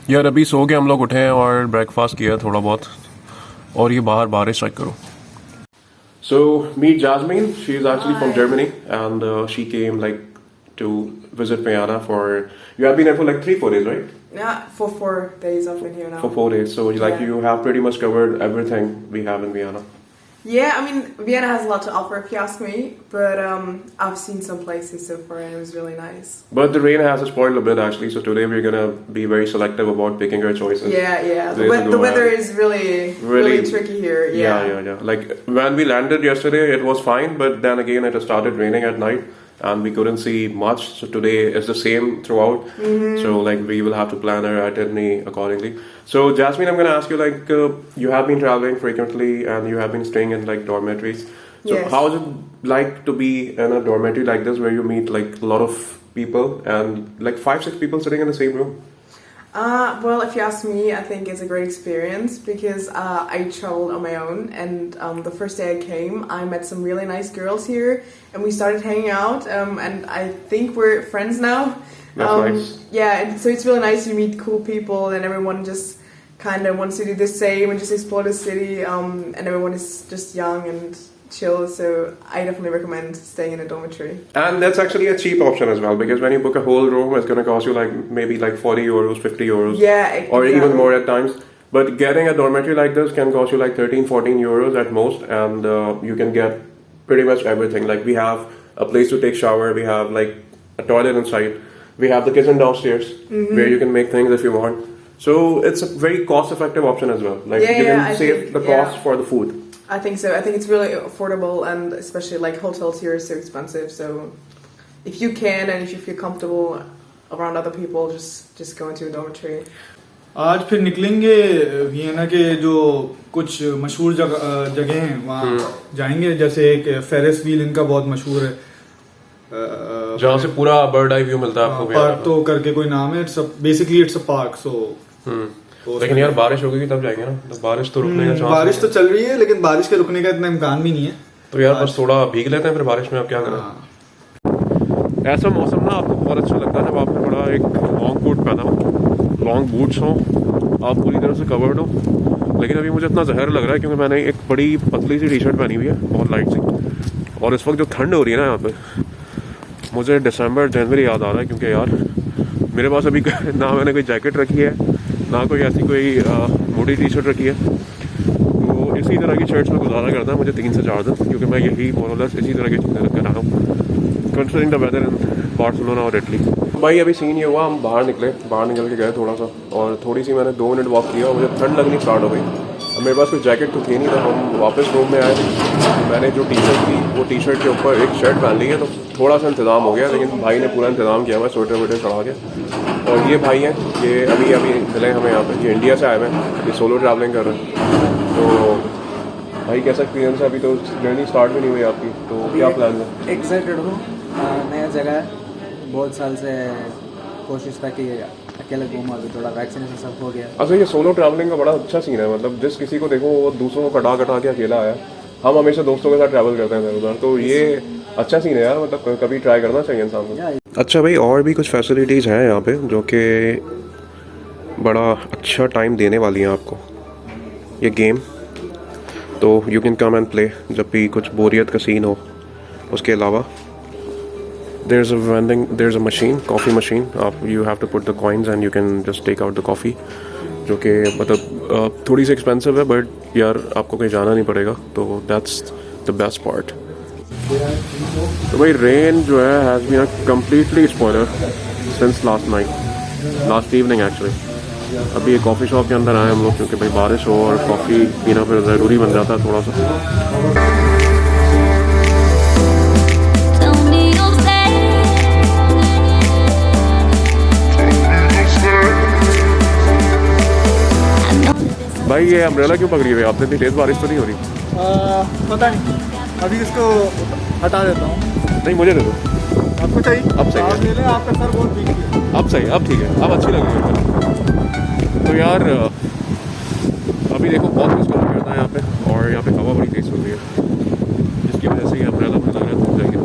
यार अभी सो के हम लोग उठे हैं और ब्रेकफास्ट किया थोड़ा बहुत, और ये बाहर बारिश चेक करो. So meet Jasmine. She is actually from Germany, and she came like to visit Vienna for. You have been here for like 3-4 days, right? Yeah, for 4 days I've been here now. For 4 days. So like Yeah. you have pretty much covered everything we have in Vienna. Yeah, I mean, Vienna has a lot to offer if you ask me, but I've seen some places so far and it was really nice. But the rain has spoiled a bit actually. So today we're gonna be very selective about picking our choices. Yeah. Days The ago, weather is really tricky here. Yeah. Like when we landed yesterday, it was fine, but then again it started raining at night, and we couldn't see much. So today is the same throughout. So like we will have to plan our itinerary accordingly. So Jasmine, I'm gonna ask you like you have been traveling frequently and you have been staying in like dormitories. So Yes. how is it like to be in a dormitory like this where you meet like a lot of people and like 5-6 people sitting in the same room? Well, if you ask me, I think it's a great experience because I traveled on my own, and the first day I came, I met some really nice girls here, and we started hanging out, and I think we're friends now. That's nice. Yeah, and so it's really nice to meet cool people, and everyone just kind of wants to do the same and just explore the city, and everyone is just young and chill, so I definitely recommend staying in a dormitory. And that's actually a cheap option as well, because when you book a whole room, it's going to cost you like maybe like 40 euros, 50 euros, Yeah, or even exactly. more at times. But getting a dormitory like this can cost you like 13-14 euros at most, and you can get pretty much everything. Like we have a place to take shower, we have like a toilet inside, we have the kitchen downstairs where you can make things if you want. So it's a very cost-effective option as well. Like you can I save think, the cost for the food. I think so. I think it's really affordable, and especially like hotels here are so expensive. So if you can and if you feel comfortable around other people, just go into a dormitory. आज फिर निकलेंगे Vienna के जो कुछ मशहूर जगह हैं वहाँ जाएंगे, जैसे एक फेरिस व्हील इनका बहुत मशहूर है, जहाँ से पूरा बर्ड आई व्यू मिलता है आपको. पार्क तो करके कोई नाम है. Basically it's a park. So लेकिन यार बारिश होगी तब जाएंगे ना, तो बारिश तो रुकने का चांस बारिश तो चल रही है, लेकिन बारिश के रुकने का इतना इम्कान भी नहीं है. तो यार बस थोड़ा भीग लेते हैं फिर बारिश में. अब क्या करें. ऐसा मौसम ना आपको बहुत अच्छा लगता है जब आपने बड़ा एक लॉन्ग कोट पहना हो, लॉन्ग बूट्स हो, आप पूरी तरह से कवर्ड हो. लेकिन अभी मुझे इतना जहर लग रहा है क्योंकि मैंने एक बड़ी पतली सी टी शर्ट पहनी हुई है, बहुत लाइट सी, और इस वक्त जो ठंड हो रही है ना यहाँ पे, मुझे दिसंबर जनवरी याद आ रहा है. क्योंकि यार मेरे पास अभी ना मैंने कोई जैकेट रखी है, ना कोई ऐसी कोई मोटी टी शर्ट रखी है. तो इसी तरह की शर्ट्स में गुजारा करता है मुझे 3 से 4 दिन, क्योंकि मैं यही मोरलेस इसी तरह की चीज़ें रख कर रहा हूँ considering the weather in Barcelona और इटली. भाई अभी सीन ये हुआ, हम बाहर निकल के गए थोड़ा सा, और थोड़ी सी मैंने 2 मिनट वॉक किया और मुझे ठंड लगनी स्टार्ट हो गई. अब मेरे पास कोई जैकेट तो थी नहीं, तो हम वापस रूम में आए. मैंने जो टी शर्ट थी वो टी शर्ट के ऊपर एक शर्ट पहन ली है, तो थोड़ा सा इंतज़ाम हो गया. लेकिन भाई ने पूरा इंतज़ाम किया हुआ, स्वेटर वेटर चढ़ा के. और ये भाई हैं, ये अभी मिले हमें यहाँ पे, ये इंडिया से आए हुए हैं, ये सोलो ट्रैवलिंग कर रहे हैं. तो भाई कैसा एक्सपीरियंस है? अभी तो जर्नी स्टार्ट भी नहीं हुई आपकी, तो क्या प्लान है? एक्साइटेड हूँ. नया जगह है, बहुत साल से कोशिश था कि अकेले घूमूँ. अभी थोड़ा वैक्सीनेशन सब हो गया. अच्छा, ये सोलो ट्रैवलिंग का बड़ा अच्छा सीन है. मतलब जिस किसी को देखो वो दूसरों को कटा के अकेला आया. हम हमेशा दोस्तों के साथ ट्रैवल करते हैं उधर, तो ये अच्छा सीन है यार. मतलब कभी ट्राई करना चाहिए इंसान को. अच्छा भाई, और भी कुछ फैसिलिटीज़ हैं यहाँ पे जो कि बड़ा अच्छा टाइम देने वाली हैं आपको. ये गेम, तो you can come and play जब भी कुछ बोरियत का सीन हो. उसके अलावा there's a machine, coffee machine. You have to put the coins and you can just take out the coffee, जो कि मतलब थोड़ी सी एक्सपेंसिव है, बट यार आपको कहीं जाना नहीं पड़ेगा, तो that's the best part. तो भाई रेन जो है has been a completely spoiler since last evening actually. अभी एक कॉफ़ी शॉप के अंदर आए हम लोग, क्योंकि भाई बारिश हो और कॉफ़ी पीना फिर ज़रूरी बन जाता है थोड़ा सा. भाई ये अम्ब्रेला क्यों पकड़ी हुई है आपने? इतनी तेज़ बारिश तो नहीं हो रही? पता नहीं, अभी इसको हटा देता हूँ. नहीं, मुझे दे दो. आपको चाहिए? अब सही है. आप ले लें, आपका सर बहुत भीग गया. अब सही, अब ठीक है, अब अच्छी लग रही है. तो यार अभी देखो बहुत कुछ काम करता है यहाँ पे, और यहाँ पे हवा बड़ी तेज़ चल रही है, जिसकी वजह से ये अम्ब्रेला मुझे लग रहा है टूट जाएगी.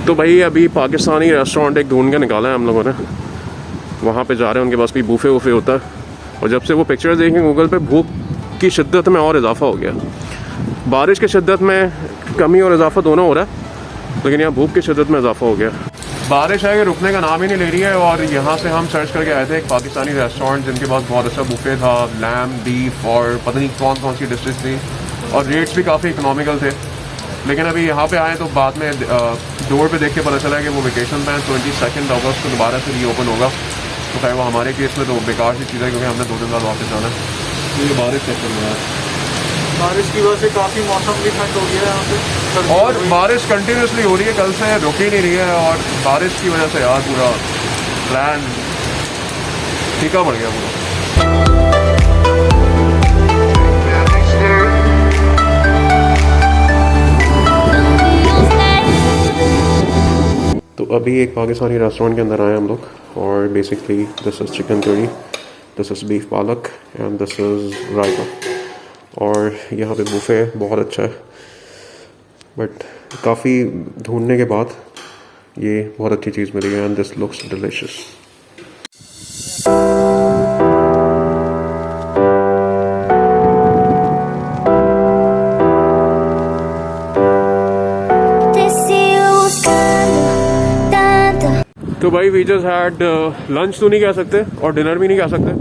तो भाई अभी पाकिस्तानी रेस्टोरेंट एक ढूंढ के निकाला है हम लोगों ने, वहाँ पे जा रहे हैं। उनके पास कोई बूफे वूफे होता है, और जब से वो पिक्चर्स देखें गूगल पे, भूख की शिद्दत में और इजाफा हो गया। बारिश की शिद्दत में कमी और इजाफा दोनों हो रहा है, लेकिन यहाँ भूख की शिद्दत में इजाफा हो गया। बारिश है कि रुकने का नाम ही नहीं ले रही है। और यहाँ से हम सर्च करके आए थे एक पाकिस्तानी रेस्टोरेंट जिनके पास बहुत अच्छा बुफे था, लैम, बीफ और पता नहीं कौन कौन सी डिशेज थी, और रेट्स भी काफ़ी इकोनॉमिकल थे। लेकिन अभी यहाँ पे आए तो बाद में डोर पे देख के पता चला कि वो वेकेशन पे 22 अगस्त को दोबारा से रीओपन होगा। तो खैर वो हमारे केस में तो बेकार सी चीज़ है, क्योंकि हमने 2 दिन बाद वापस जाना है। तो ये बारिश चेक कर रहा है, बारिश की वजह से काफ़ी मौसम भी ठंड हो गया है यहाँ पे, और बारिश कंटिन्यूसली हो रही है, कल से रुक ही नहीं रही है। और बारिश की वजह से यार पूरा प्लान फीका पड़ गया पूरा। तो अभी एक पाकिस्तानी रेस्टोरेंट के अंदर आए हम लोग, और basically this is chicken curry, this is beef पालक एंड दिस इज़ रायता। और यहाँ पे बुफे बहुत अच्छा है, बट काफ़ी ढूंढने के बाद ये बहुत अच्छी चीज़ मिली है, एंड दिस लुक्स डिलीशियस। तो भाई वी जस्ट हैड लंच तो नहीं कह सकते और डिनर भी नहीं कह सकते,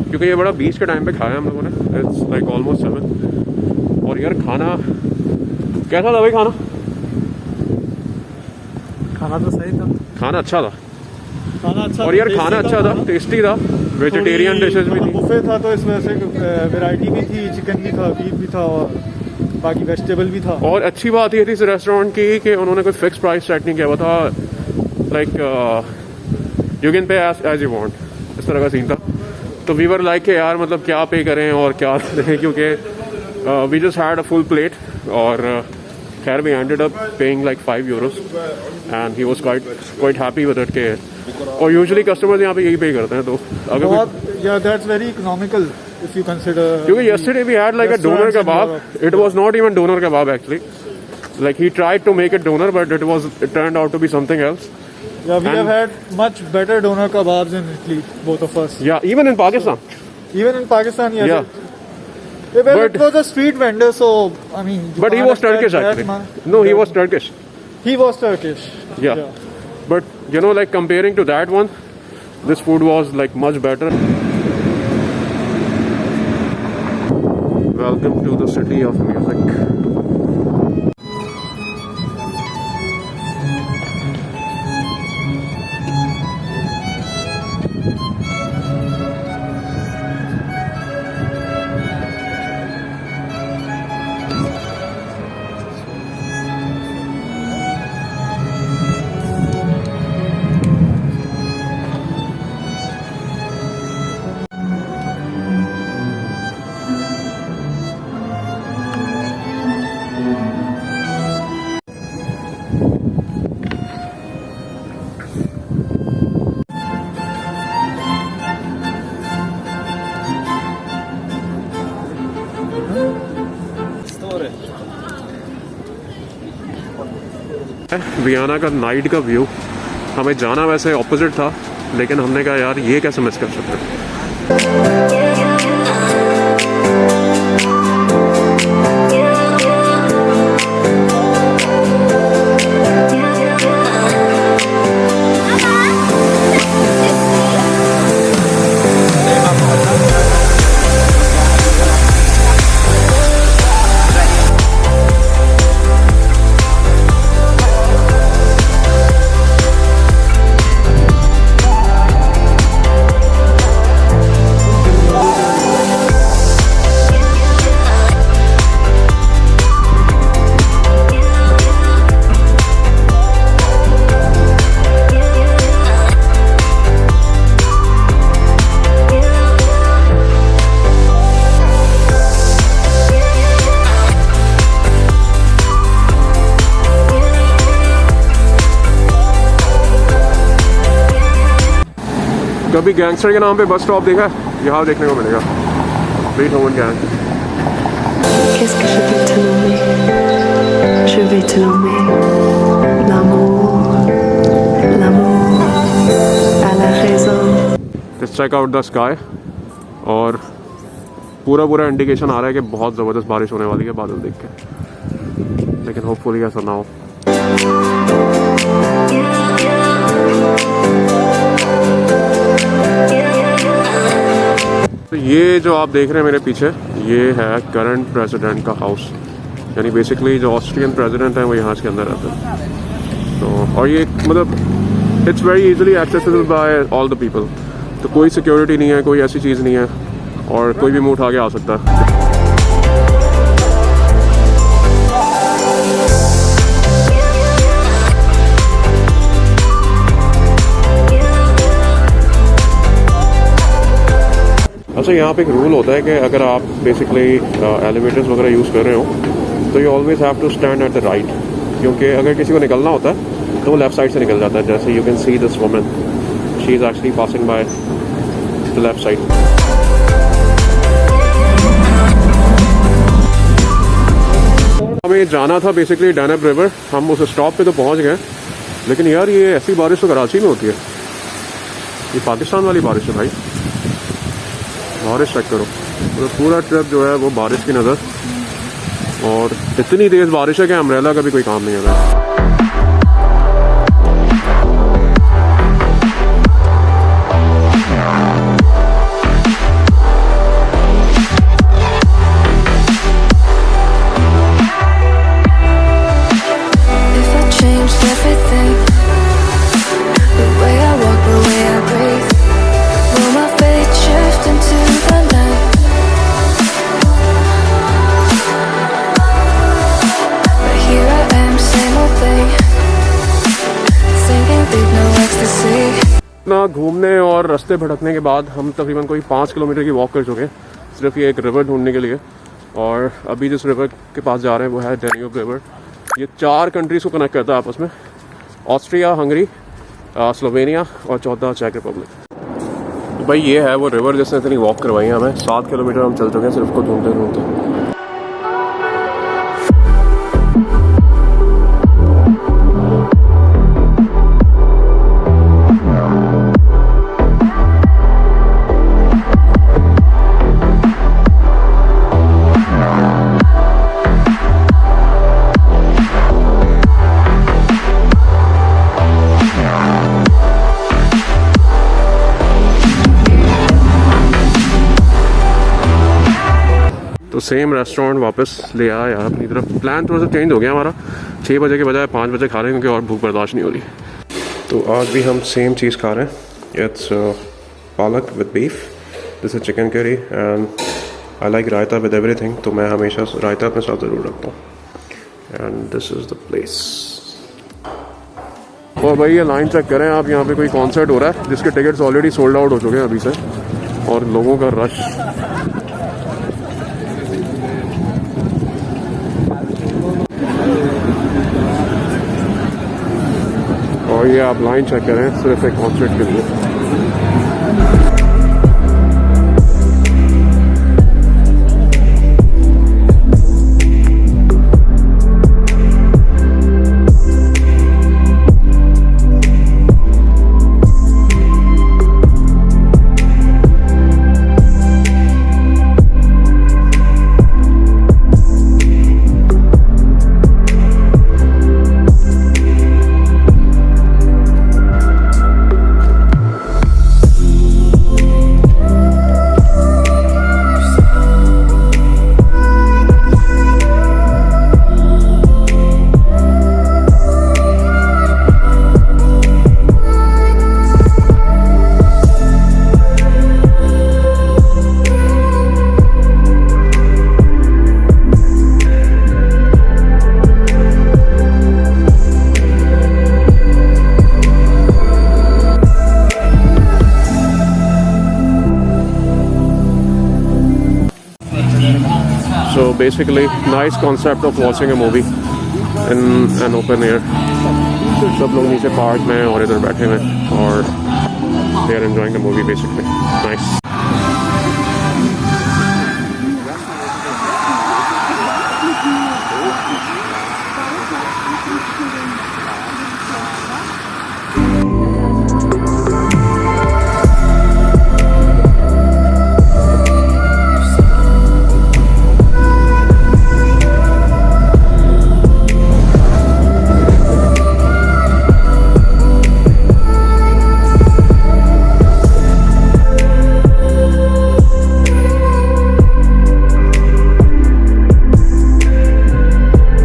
क्योंकि ये बड़ा बीच के टाइम पे खाया हम लोगों ने। It's like almost 7। और यार खाना कैसा था भाई? खाना तो सही था, खाना अच्छा था, खाना अच्छा, और यार खाना अच्छा था, टेस्टी था, वेजिटेरियन डिशेज भी थी। बुफे था तो इस वजह से वैरायटी भी थी, चिकन भी था, बीफ भी था, और बाकी वेजिटेबल भी था। और अच्छी बात ये थी इस रेस्टोरेंट की कि उन्होंने कोई फिक्स प्राइस सेट नहीं किया हुआ था, like you can pay as you want, इस तरह का सीन था। तो वी वर लाइक यार मतलब क्या पे करें और क्या दें, क्योंकि we just had a full plate. और खैर we ended up paying like €5 and he was quite happy with it के। और यूजुअली कस्टमर्स यहाँ पे यही पे करते हैं। तो अगर that's very economical if you consider, क्योंकि yesterday we had like a doner kebab. It was not even doner kebab actually. Like he tried to make it doner, but it turned out to be something else. Yeah, we have had much better doner kebabs in Italy, both of us. Yeah, even in Pakistan. Even in Pakistan, yes. Yeah. Well, it was a street vendor, so I mean. But he was Turkish actually. No, he was Turkish. He was Turkish. Yeah. But you know, like comparing to that one, this food was like much better. Welcome to the city of music. Vienna का night का view, हमें जाना वैसे opposite था, लेकिन हमने कहा यार ये कैसे मिस कर सकते हैं। कभी गैंगस्टर के नाम पे बस स्टॉप देखा है? यहाँ देखने को मिलेगा, Beethoven gang. Qu'est-ce que je vais te nommer? Je vais te nommer l'amour. Just check out the sky, और पूरा इंडिकेशन आ रहा है कि बहुत ज़बरदस्त बारिश होने वाली है बादल देख के, लेकिन होपफुली ऐसा ना हो। तो ये जो आप देख रहे हैं मेरे पीछे, ये है करंट प्रेसिडेंट का हाउस, यानी बेसिकली जो ऑस्ट्रियन प्रेसिडेंट हैं वो यहाँ के अंदर रहते हैं। तो और ये मतलब it's very easily accessible bye all the people, तो कोई सिक्योरिटी नहीं है, कोई ऐसी चीज़ नहीं है, और कोई भी मुंह उठा के आ सकता है। अच्छा, यहाँ पे एक रूल होता है कि अगर आप बेसिकली एलिवेटर्स वगैरह यूज़ कर रहे हो तो you always have to stand at the right, क्योंकि अगर किसी को निकलना होता है तो वो लेफ़्ट साइड से निकल जाता है। जैसे you can see this woman, she is actually passing by the left side. हमें जाना था बेसिकली डैनब रिवर, हम उस स्टॉप पे तो पहुँच गए, लेकिन यार ये ऐसी बारिश तो कराची में होती है, ये पाकिस्तान वाली बारिश है भाई। बारिश चेक करो, तो पूरा ट्रिप जो है वो बारिश की नज़र, और इतनी तेज़ बारिश है कि अम्ब्रेला का भी कोई काम नहीं है भाई। If I changed everything, the way I walk, the way I breathe, will my fate shift into the night? But here I am, same old thing, thinking deep, no ecstasy. इतना घूमने और रास्ते भटकने के बाद हम तकरीबन कोई 5 किलोमीटर की वॉक कर चुके हैं, सिर्फ ये एक रिवर ढूंढने के लिए। और अभी जिस रिवर के पास जा रहे हैं वो है डैन्यूब रिवर। ये 4 कंट्रीज़ को कनेक्ट करता है आपस में, ऑस्ट्रिया, हंगरी, स्लोवेनिया और चौथा चेक रिपब्लिक। भाई ये है वो रिवर जिसने इतनी वॉक करवाई है हमें। 7 किलोमीटर हम चल चुके हैं सिर्फ को ढूंढते ढूंढते। तो सेम रेस्टोरेंट वापस ले आया यार अपनी तरफ। प्लान थोड़ा सा चेंज हो गया हमारा, 6 बजे के बजाय 5 बजे खा रहे हैं क्योंकि और भूख बर्दाश्त नहीं हो रही। तो आज भी हम सेम चीज़ खा रहे हैं। इट्स पालक with beef, this is chicken curry, and I like raita with everything, तो मैं हमेशा रायता अपने साथ ज़रूर रखता हूँ। And this is the place. और भाई ये लाइन चेक करें आप, यहाँ पे कोई कॉन्सर्ट हो रहा है जिसके टिकट्स ऑलरेडी सोल्ड आउट हो चुके हैं अभी से, और लोगों का रश। और ये आप लाइन चेक करें सिर्फ एक कॉन्सर्ट के लिए। So basically, nice concept of watching a movie in an open air. सब लोग नीचे पार्क में और इधर बैठे हुए और they are enjoying the movie basically. Nice.